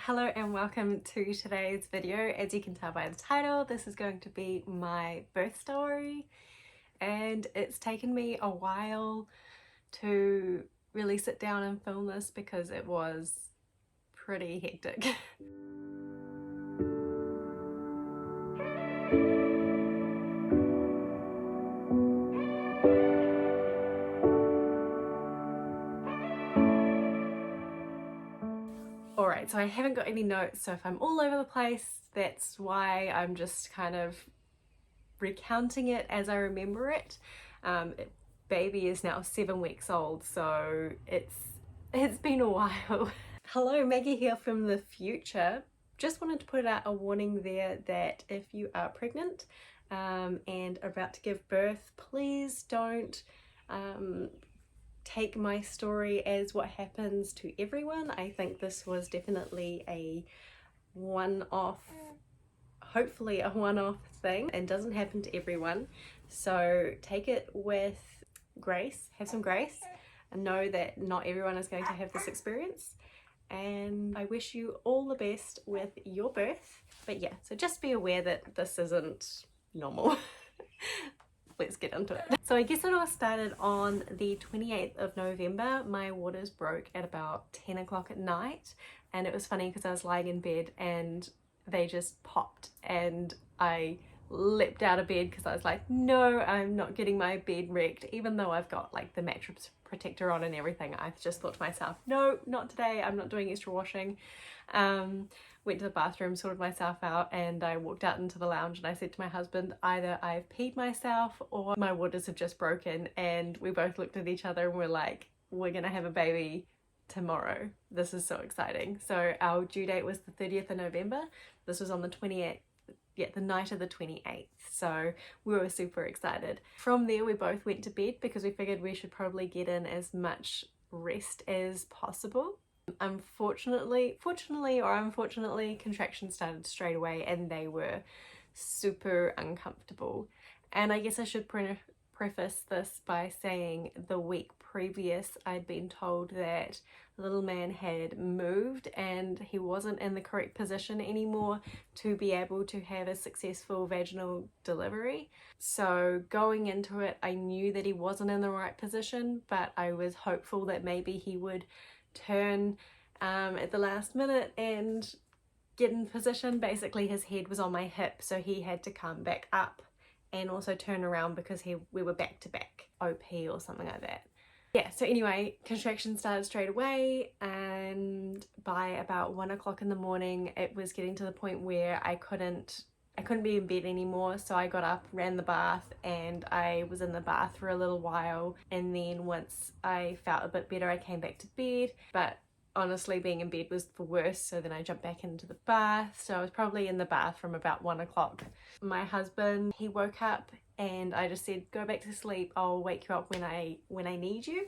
Hello and welcome to today's video. As you can tell by the title, this is going to be my birth story, and it's taken me a while to really sit down and film this because it was pretty hectic. Alright, so I haven't got any notes, so if I'm all over the place, that's why I'm just kind of recounting it as I remember it. Baby is now 7 weeks old, so it's been a while. Hello, Maggie here from the future. Just wanted to put out a warning there that if you are pregnant and are about to give birth, please don't take my story as what happens to everyone. I think this was definitely a one-off, hopefully a one-off thing, and doesn't happen to everyone. So take it with grace, have some grace, and know that not everyone is going to have this experience. And I wish you all the best with your birth. But yeah, so just be aware that this isn't normal. Let's get into it. So I guess it all started on the 28th of November. My waters broke at about 10 o'clock at night, and it was funny because I was lying in bed and they just popped and I leapt out of bed because I was like, no, I'm not getting my bed wrecked, even though I've got like the mattress protector on and everything. I just thought to myself, no, not today, I'm not doing extra washing. Went to the bathroom, sorted myself out, and I walked out into the lounge and I said to my husband, either I've peed myself or my waters have just broken. And we both looked at each other and we're like, we're gonna have a baby tomorrow. This is so exciting. So our due date was the 30th of November. This was on the 28th, yeah, the night of the 28th. So we were super excited. From there, we both went to bed because we figured we should probably get in as much rest as possible. Fortunately, contractions started straight away and they were super uncomfortable. And I guess I should preface this by saying the week previous I'd been told that little man had moved and he wasn't in the correct position anymore to be able to have a successful vaginal delivery. So going into it, I knew that he wasn't in the right position, but I was hopeful that maybe he would turn at the last minute and get in position. Basically his head was on my hip, so he had to come back up and also turn around because we were back to back OP or something like that. Yeah, so anyway, contractions started straight away, and by about 1 o'clock in the morning it was getting to the point where I couldn't be in bed anymore. So I got up, ran the bath, and I was in the bath for a little while, and then once I felt a bit better I came back to bed. But honestly, being in bed was the worst, so then I jumped back into the bath. So I was probably in the bath from about 1 o'clock. My husband, he woke up and I just said, go back to sleep, I'll wake you up when I need you.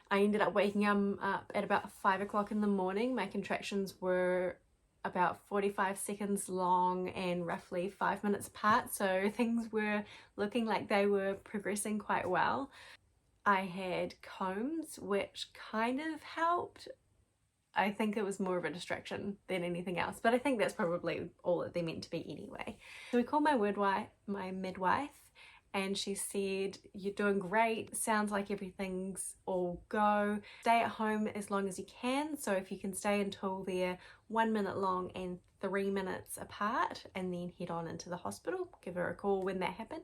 I ended up waking him up at about 5 o'clock in the morning. My contractions were about 45 seconds long and roughly 5 minutes apart, so things were looking like they were progressing quite well. I had combs, which kind of helped. I think it was more of a distraction than anything else, but I think that's probably all that they're meant to be anyway. So we called my midwife, and she said, you're doing great, sounds like everything's all go. Stay at home as long as you can, so if you can stay until they're 1 minute long and 3 minutes apart, and then head on into the hospital, give her a call when that happened.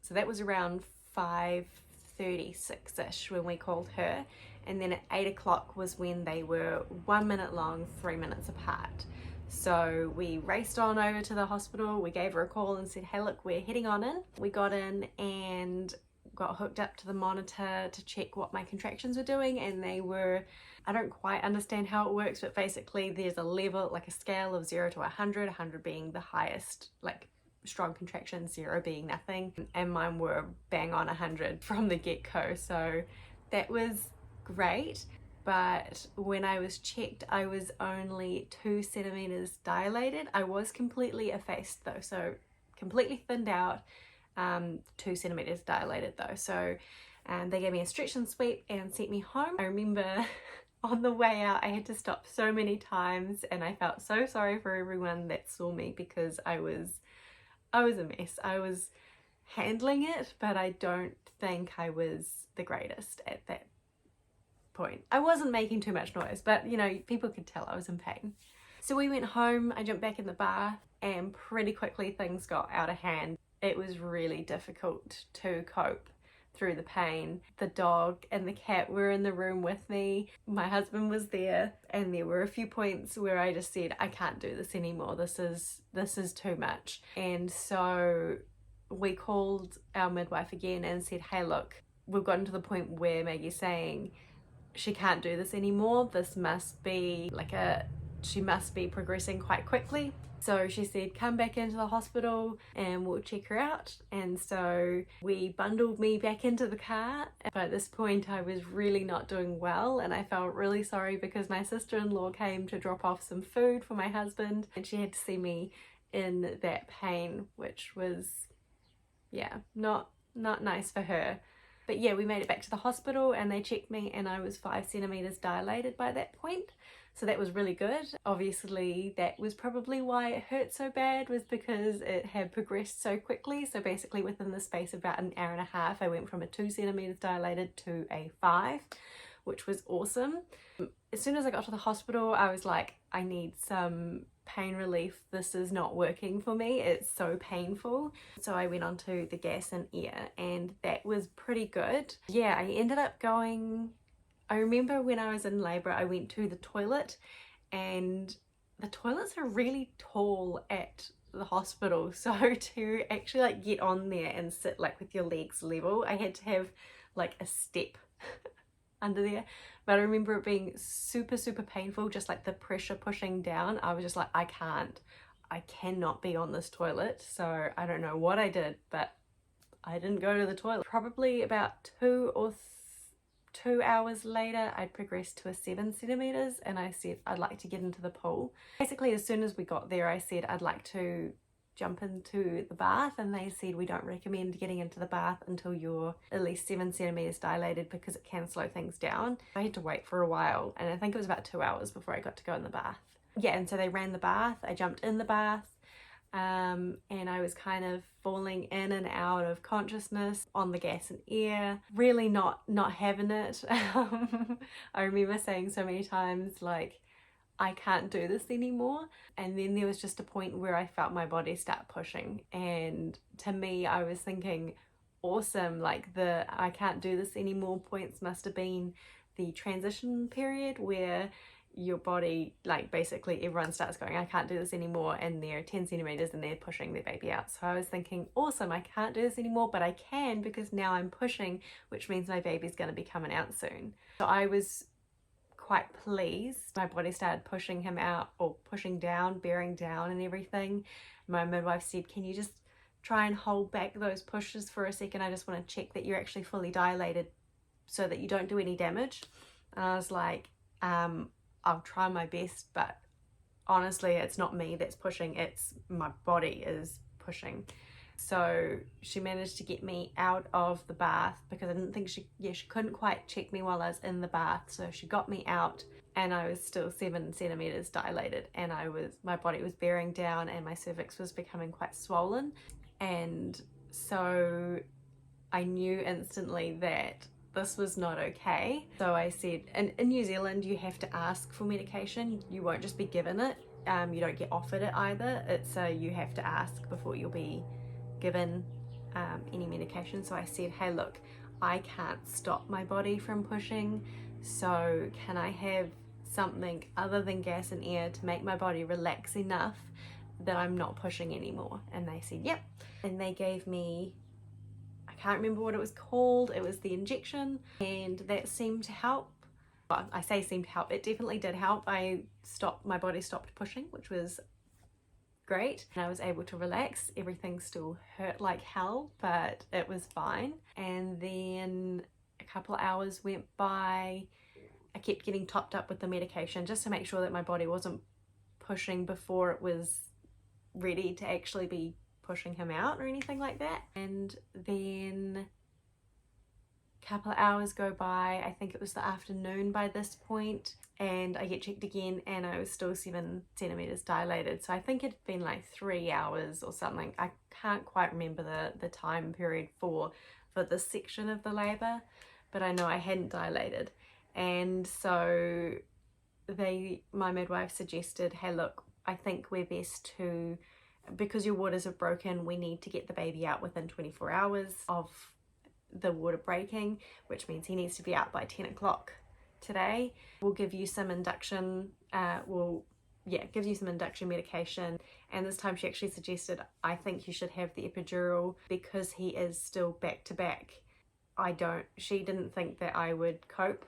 So that was around 5:36ish when we called her, and then at 8 o'clock was when they were 1 minute long, 3 minutes apart. So we raced on over to the hospital, we gave her a call and said, hey look, we're heading on in. We got in and got hooked up to the monitor to check what my contractions were doing, and they were, I don't quite understand how it works, but basically there's a level, like a scale of 0 to 100, 100 being the highest, like strong contractions, 0 being nothing, and mine were bang on 100 from the get-go. So that was great. But when I was checked, I was only 2 centimeters dilated. I was completely effaced though, so completely thinned out, 2 centimeters dilated though. So they gave me a stretch and sweep and sent me home. I remember on the way out I had to stop so many times, and I felt so sorry for everyone that saw me because I was a mess. I was handling it, but I don't think I was the greatest at that point. I wasn't making too much noise, but you know, people could tell I was in pain. So we went home, I jumped back in the bath, and pretty quickly things got out of hand. It was really difficult to cope through the pain. The dog and the cat were in the room with me. My husband was there, and there were a few points where I just said, I can't do this anymore. This is too much. And so we called our midwife again and said, hey, look, we've gotten to the point where Maggie's saying she can't do this anymore. This must be she must be progressing quite quickly. So she said, come back into the hospital and we'll check her out. And so we bundled me back into the car. By this point, I was really not doing well, and I felt really sorry because my sister-in-law came to drop off some food for my husband, and she had to see me in that pain, which was, yeah, not nice for her. But yeah, we made it back to the hospital and they checked me, and I was 5 centimeters dilated by that point. So that was really good. Obviously, that was probably why it hurt so bad, was because it had progressed so quickly. So basically within the space of about an hour and a half, I went from a 2 centimeters dilated to a 5, which was awesome. As soon as I got to the hospital, I was like, I need some pain relief. This is not working for me. It's so painful. So I went on to the gas and air, and that was pretty good. Yeah, I ended up going, I remember when I was in labour, I went to the toilet, and the toilets are really tall at the hospital. So to actually like get on there and sit like with your legs level, I had to have like a step under there. But I remember it being super painful, just like the pressure pushing down. I was just like, I cannot be on this toilet. So I don't know what I did, but I didn't go to the toilet. Probably about 2 hours later, I'd progressed to a 7 centimeters, and I said I'd like to get into the pool. Basically, as soon as we got there, I said I'd like to jump into the bath, and they said we don't recommend getting into the bath until you're at least 7 centimeters dilated because it can slow things down. I had to wait for a while, and I think it was about 2 hours before I got to go in the bath. Yeah, and so they ran the bath, I jumped in the bath, and I was kind of falling in and out of consciousness on the gas and air, really not having it. I remember saying so many times like, I can't do this anymore. And then there was just a point where I felt my body start pushing, and to me I was thinking, awesome, like the I can't do this anymore points must have been the transition period where your body, like basically everyone starts going, I can't do this anymore, and they're 10 centimeters and they're pushing their baby out. So I was thinking, awesome, I can't do this anymore, but I can, because now I'm pushing, which means my baby's going to be coming out soon. So I was quite pleased. My body started pushing him out, or pushing down, bearing down and everything. My midwife said, can you just try and hold back those pushes for a second? I just want to check that you're actually fully dilated so that you don't do any damage. And I was like, I'll try my best, but honestly, it's not me that's pushing, it's my body is pushing. So she managed to get me out of the bath, because I didn't think she couldn't quite check me while I was in the bath. So she got me out, and I was still 7 centimeters dilated, and my body was bearing down, and my cervix was becoming quite swollen. And so I knew instantly that this was not okay. So I said, in New Zealand, you have to ask for medication. You won't just be given it. You don't get offered it either. It's you have to ask before you'll be given any medication. So I said, hey, look, I can't stop my body from pushing. So can I have something other than gas and air to make my body relax enough that I'm not pushing anymore? And they said, yep. And they gave me, I can't remember what it was called, it was the injection, and that seemed to help. Well, I say seemed to help, it definitely did help. My body stopped pushing, which was great, and I was able to relax. Everything still hurt like hell, but it was fine. And then a couple of hours went by. I kept getting topped up with the medication just to make sure that my body wasn't pushing before it was ready to actually be pushing him out or anything like that. And then a couple of hours go by, I think it was the afternoon by this point, and I get checked again and I was still 7 centimeters dilated. So I think it'd been like 3 hours or something. I can't quite remember the time period for this section of the labor, but I know I hadn't dilated. And so my midwife suggested, hey look, I think we're best to, because your waters are broken, we need to get the baby out within 24 hours of the water breaking, which means he needs to be out by 10 o'clock today. We'll give you some induction, give you some induction medication. And this time she actually suggested, I think you should have the epidural because he is still back to back. She didn't think that I would cope,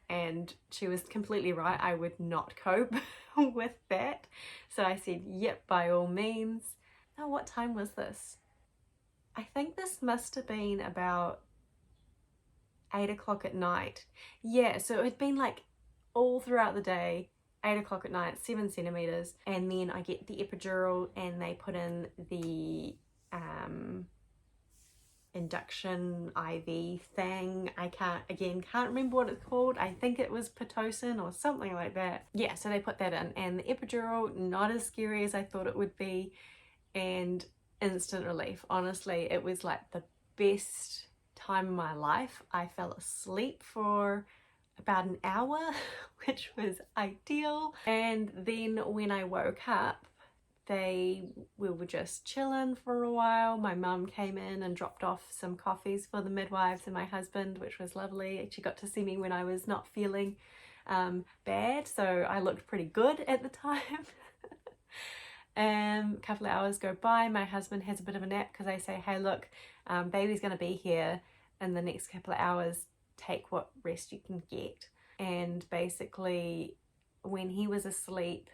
and she was completely right. I would not cope with that. So I said, yep, by all means. Now, what time was this? I think this must have been about 8 o'clock at night. Yeah, so it had been like all throughout the day, 8 o'clock at night, 7 centimeters. And then I get the epidural and they put in the induction IV thing. I can't remember what it's called. I think it was Pitocin or something like that. Yeah, so they put that in, and the epidural, not as scary as I thought it would be, and instant relief. Honestly, it was like the best time of my life. I fell asleep for about an hour, which was ideal. And then when I woke up, we were just chilling for a while. My mum came in and dropped off some coffees for the midwives and my husband, which was lovely. She got to see me when I was not feeling bad, so I looked pretty good at the time. A couple of hours go by, my husband has a bit of a nap because I say, hey look, baby's gonna be here in the next couple of hours, take what rest you can get. And basically when he was asleep,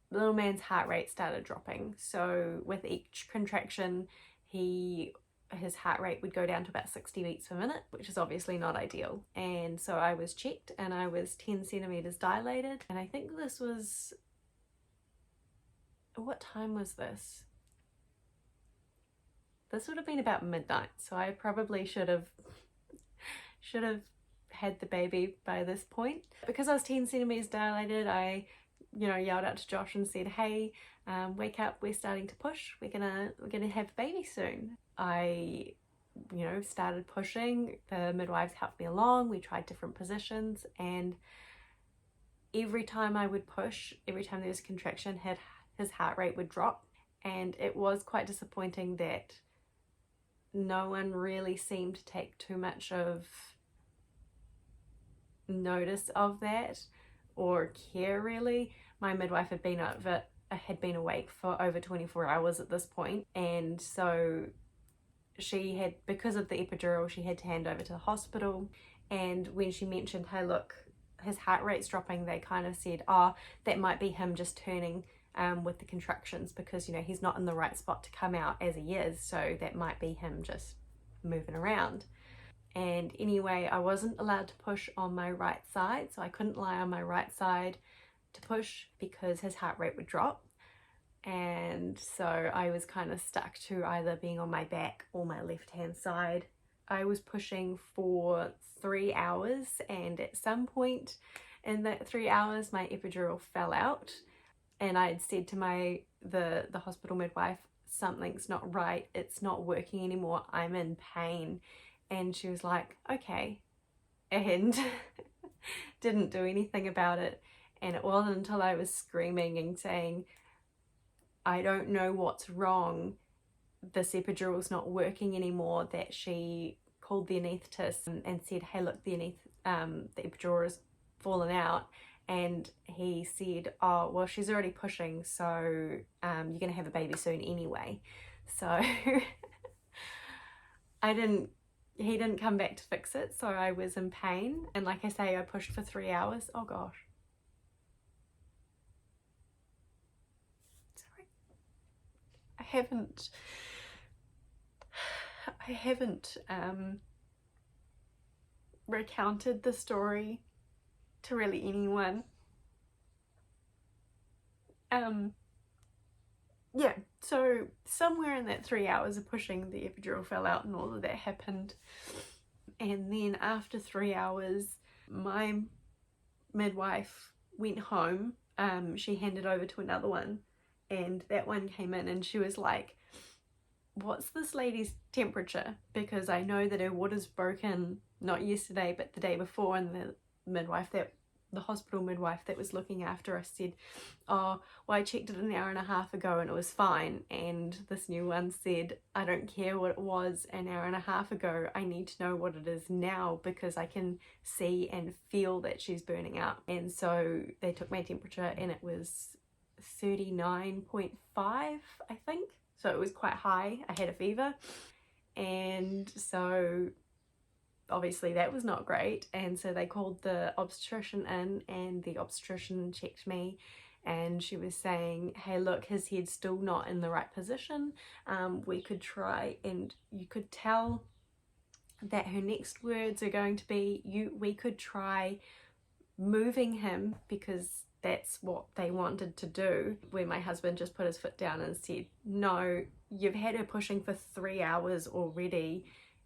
the little man's heart rate started dropping. So with each contraction, his heart rate would go down to about 60 beats per minute, which is obviously not ideal. And so I was checked and I was 10 centimeters dilated. And I think this was, what time was this? This would have been about midnight. So I probably should have had the baby by this point. Because I was 10 centimeters dilated, I yelled out to Josh and said, hey, wake up, we're starting to push, we're gonna have a baby soon. I started pushing, the midwives helped me along, we tried different positions, and every time I would push, every time there was a contraction, his heart rate would drop. And it was quite disappointing that no one really seemed to take too much of notice of that or care really. My midwife had been awake for over 24 hours at this point, and so she had, because of the epidural, she had to hand over to the hospital. And when she mentioned, hey look, his heart rate's dropping, they kind of said, oh, that might be him just turning with the contractions, because he's not in the right spot to come out as he is, so that might be him just moving around. And anyway, I wasn't allowed to push on my right side, so I couldn't lie on my right side to push because his heart rate would drop. And so I was kind of stuck to either being on my back or my left hand side. I was pushing for 3 hours, and at some point in that 3 hours my epidural fell out, and I had said to the hospital midwife, something's not right, it's not working anymore, I'm in pain. And she was like, okay, and didn't do anything about it. And it wasn't until I was screaming and saying, I don't know what's wrong, this epidural's not working anymore, that she called the anaesthetist and said, hey look, the epidural has fallen out. And he said, oh well, she's already pushing, so you're gonna have a baby soon anyway. So he didn't come back to fix it, so I was in pain. And like I say, I pushed for 3 hours. Oh gosh. Sorry. I haven't recounted the story to really anyone. Yeah, so somewhere in that 3 hours of pushing, the epidural fell out and all of that happened. And then after 3 hours, my midwife went home. She handed over to another one, and that one came in and she was like, what's this lady's temperature? Because I know that her water's broken, not yesterday, but the day before. And the hospital midwife that was looking after us said, oh, well, I checked it an hour and a half ago and it was fine. And this new one said, I don't care what it was an hour and a half ago. I need to know what it is now, because I can see and feel that she's burning up. And so they took my temperature and it was 39.5, I think. So it was quite high. I had a fever. And so obviously that was not great. And so they called the obstetrician in, and the obstetrician checked me, and she was saying, hey, look, his head's still not in the right position. We could try, and you could tell that her next words are going to be, we could try moving him, because that's what they wanted to do. Where my husband just put his foot down and said, no, you've had her pushing for 3 hours already.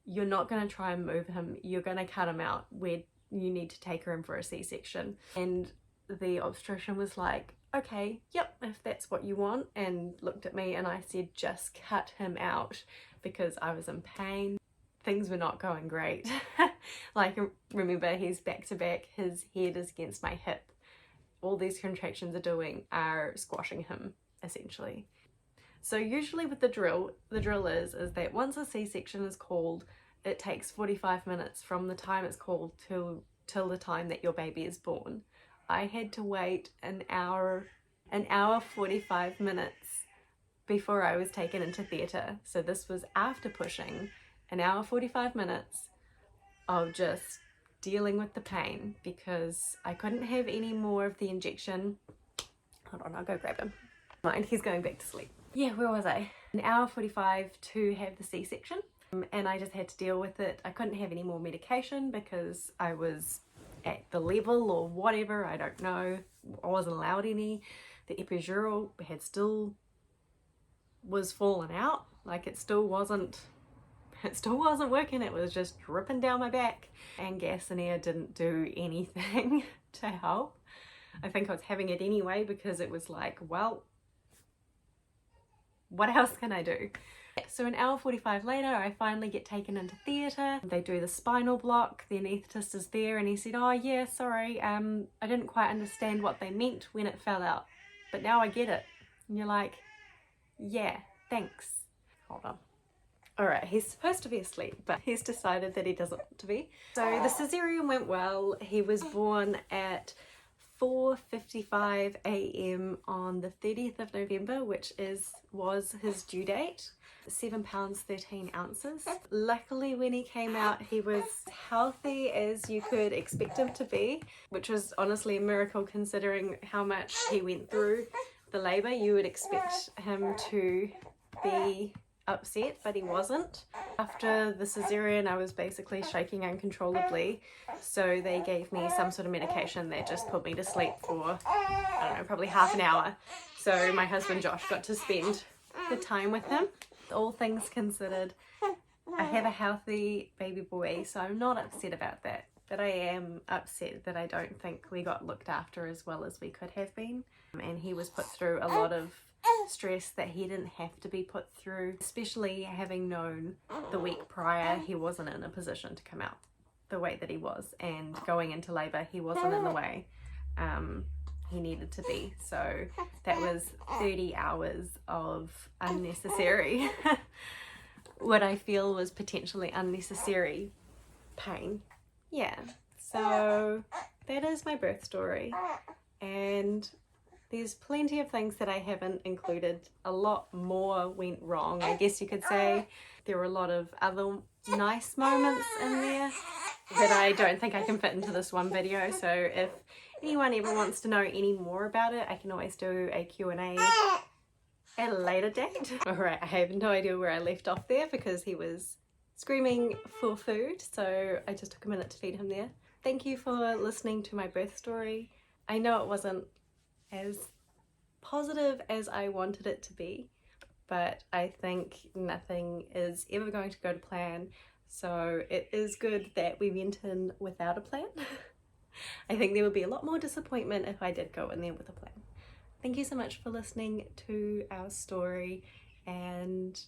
You're not going to try and move him. You're going to cut him out. Where you need to take her in for a C-section. And the obstetrician was like, okay, yep, if that's what you want, and looked at me, and I said, just cut him out, because I was in pain. Things were not going great. Like, remember, he's back to back, his head is against my hip. All these contractions are squashing him, essentially. So usually with the drill is that once a C-section is called, it takes 45 minutes from the time it's called till the time that your baby is born. I had to wait an hour 45 minutes before I was taken into theatre. So this was after pushing, an hour 45 minutes of just dealing with the pain, because I couldn't have any more of the injection. Hold on, I'll go grab him. Mind, he's going back to sleep. Yeah, where was I? An hour 45 to have the C-section, and I just had to deal with it. I couldn't have any more medication because I was at the level or whatever, I don't know. I wasn't allowed any. The epidural was falling out. Like, it still wasn't working. It was just dripping down my back, and gas and air didn't do anything to help. I think I was having it anyway, because it was like, well, what else can I do? So an hour 45 later, I finally get taken into theatre. They do the spinal block. The anaesthetist is there, and he said, oh yeah, sorry, I didn't quite understand what they meant when it fell out, but now I get it. And you're like, yeah, thanks. Hold on. Alright, he's supposed to be asleep, but he's decided that he doesn't want to be. So the cesarean went well. He was born at 4:55 a.m. on the 30th of November, which was his due date. 7 pounds 13 ounces. Luckily, when he came out, he was healthy as you could expect him to be, which was honestly a miracle considering how much he went through the labour. You would expect him to be upset, but he wasn't. After the cesarean, I was basically shaking uncontrollably, so they gave me some sort of medication that just put me to sleep for, I don't know, probably half an hour. So my husband Josh got to spend the time with him. All things considered, I have a healthy baby boy, so I'm not upset about that, but I am upset that I don't think we got looked after as well as we could have been, and he was put through a lot of stress that he didn't have to be put through, especially having known the week prior he wasn't in a position to come out the way that he was, and going into labour he wasn't in the way he needed to be. So that was 30 hours of unnecessary what I feel was potentially unnecessary pain. Yeah, so that is my birth story, and there's plenty of things that I haven't included. A lot more went wrong, I guess you could say. There were a lot of other nice moments in there that I don't think I can fit into this one video. So if anyone ever wants to know any more about it, I can always do a Q&A at a later date. Alright, I have no idea where I left off there because he was screaming for food. So I just took a minute to feed him there. Thank you for listening to my birth story. I know it wasn't as positive as I wanted it to be, but I think nothing is ever going to go to plan. So it is good that we went in without a plan. I think there would be a lot more disappointment if I did go in there with a plan. Thank you so much for listening to our story, and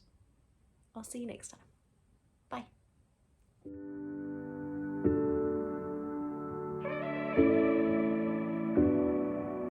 I'll see you next time. Bye.